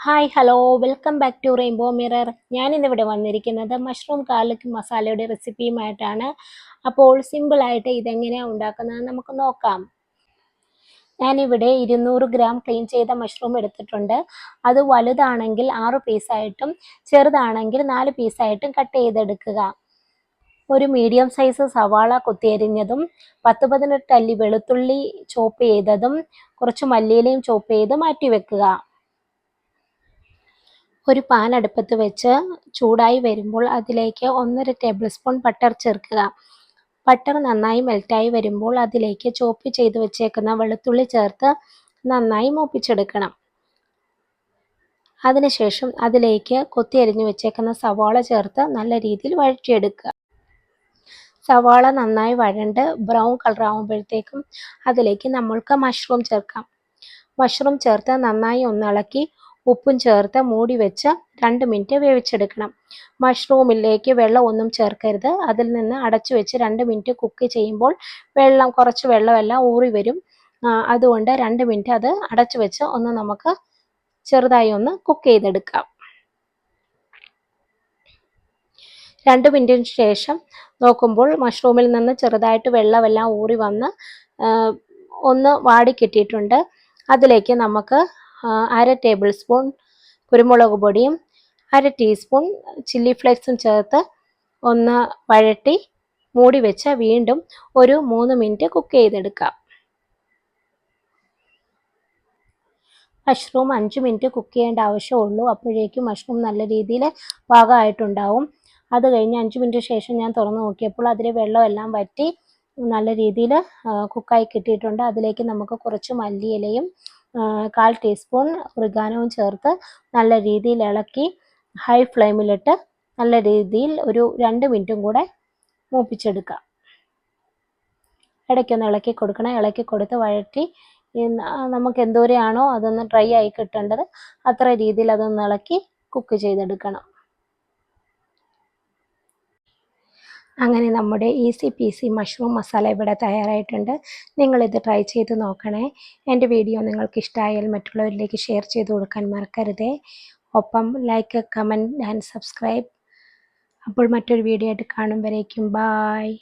Hi hello welcome back to Rainbow Mirror. ഞാനിന്നിവിടെ വന്നിരിക്കുന്നത് mushroom garlic മസാലയുടെ റെസിപ്പിയുമായിട്ടാണ്. അപ്പോൾ സിമ്പിളായിട്ട് ഇതെങ്ങനെയാണ് ഉണ്ടാക്കുന്നത് നമുക്ക് നോക്കാം. ഞാനിവിടെ 200 ഗ്രാം ക്ലീൻ ചെയ്ത മഷ്റൂം എടുത്തിട്ടുണ്ട്. അത് വലുതാണെങ്കിൽ 6 പീസായിട്ടും ചെറുതാണെങ്കിൽ 4 പീസായിട്ടും കട്ട് ചെയ്തെടുക്കുക. ഒരു മീഡിയം സൈസ് സവാള കൊത്തിയരിഞ്ഞതും 10-18 അല്ലി വെളുത്തുള്ളി ചോപ്പ് ചെയ്തതും കുറച്ച് മല്ലിയിലയും ചോപ്പ് ചെയ്ത് മാറ്റി വെക്കുക. ഒരു പാൻ അടുപ്പത്ത് വെച്ച് ചൂടായി വരുമ്പോൾ അതിലേക്ക് 1.5 ടേബിൾ സ്പൂൺ ബട്ടർ ചേർക്കുക. ബട്ടർ നന്നായി മെൽറ്റായി വരുമ്പോൾ അതിലേക്ക് ചോപ്പ് ചെയ്ത് വെച്ചേക്കുന്ന വെളുത്തുള്ളി ചേർത്ത് നന്നായി മൂപ്പിച്ചെടുക്കണം. അതിനുശേഷം അതിലേക്ക് കൊത്തിയരിഞ്ഞു വെച്ചേക്കുന്ന സവാള ചേർത്ത് നല്ല രീതിയിൽ വഴറ്റിയെടുക്കുക. സവാള നന്നായി വഴണ്ട് ബ്രൗൺ കളർ ആകുമ്പോഴത്തേക്കും അതിലേക്ക് നമ്മൾക്ക് മഷ്റൂം ചേർക്കാം. മഷ്റൂം ചേർത്ത് നന്നായി ഒന്നിളക്കി ഉപ്പും ചേർത്ത് മൂടി വെച്ച് 2 മിനിറ്റ് വേവിച്ചെടുക്കണം. മഷ്റൂമിലേക്ക് വെള്ളം ഒന്നും ചേർക്കരുത്. അതിൽ നിന്ന് അടച്ചു വെച്ച് 2 മിനിറ്റ് കുക്ക് ചെയ്യുമ്പോൾ കുറച്ച് വെള്ളമെല്ലാം ഊറി വരും. അതുകൊണ്ട് 2 മിനിറ്റ് അത് അടച്ചു വെച്ച് നമുക്ക് ചെറുതായി ഒന്ന് കുക്ക് ചെയ്തെടുക്കാം. 2 മിനിറ്റിന് ശേഷം നോക്കുമ്പോൾ മഷ്റൂമിൽ നിന്ന് ചെറുതായിട്ട് വെള്ളമെല്ലാം ഊറി വന്ന് ഒന്ന് വാടിക്കിട്ടിയിട്ടുണ്ട്. അതിലേക്ക് നമുക്ക് 1/2 ടേബിൾ സ്പൂൺ കുരുമുളക് പൊടിയും 1/2 ടീസ്പൂൺ ചില്ലി ഫ്ലേക്സും ചേർത്ത് ഒന്ന് വഴറ്റി മൂടി വെച്ച് വീണ്ടും ഒരു 3 മിനിറ്റ് കുക്ക് ചെയ്തെടുക്കാം. മഷ്റൂം 5 മിനിറ്റ് കുക്ക് ചെയ്യേണ്ട ആവശ്യമുള്ളൂ. അപ്പോഴേക്കും മഷ്റൂം നല്ല രീതിയിൽ പാകമായിട്ടുണ്ടാവും. അത് കഴിഞ്ഞ് 5 മിനിറ്റ് ശേഷം ഞാൻ തുറന്ന് നോക്കിയപ്പോൾ അതിലെ വെള്ളമെല്ലാം വറ്റി നല്ല രീതിയിൽ കുക്കായി കിട്ടിയിട്ടുണ്ട്. അതിലേക്ക് നമുക്ക് കുറച്ച് മല്ലിയിലയും 1/4 ടീസ്പൂൺ ഒറിഗാനോവും ചേർത്ത് നല്ല രീതിയിൽ ഇളക്കി ഹൈ ഫ്ലെയിമിലിട്ട് നല്ല രീതിയിൽ ഒരു 2 മിനിറ്റും കൂടെ മൂപ്പിച്ചെടുക്കാം. ഇടയ്ക്കൊന്ന് ഇളക്കി കൊടുക്കണം. ഇളക്കി കൊടുത്ത് വഴറ്റി നമുക്ക് എന്തോരെയാണോ അതൊന്ന് ഡ്രൈ ആയി കിട്ടേണ്ടത് അത്ര രീതിയിൽ അതൊന്ന് ഇളക്കി കുക്ക് ചെയ്തെടുക്കണം. അങ്ങനെ നമ്മുടെ ഈസി പീസി മഷ്റൂം മസാല ഇവിടെ തയ്യാറായിട്ടുണ്ട്. നിങ്ങളിത് ട്രൈ ചെയ്ത് നോക്കണേ. എൻ്റെ വീഡിയോ നിങ്ങൾക്ക് ഇഷ്ടമായാൽ മറ്റുള്ളവരിലേക്ക് ഷെയർ ചെയ്ത് കൊടുക്കാൻ മറക്കരുതേ. ഒപ്പം ലൈക്ക്, കമൻറ്റ് ആൻഡ് സബ്സ്ക്രൈബ്. അപ്പോൾ മറ്റൊരു വീഡിയോ ആയിട്ട് കാണും വരേക്കും ബായ്.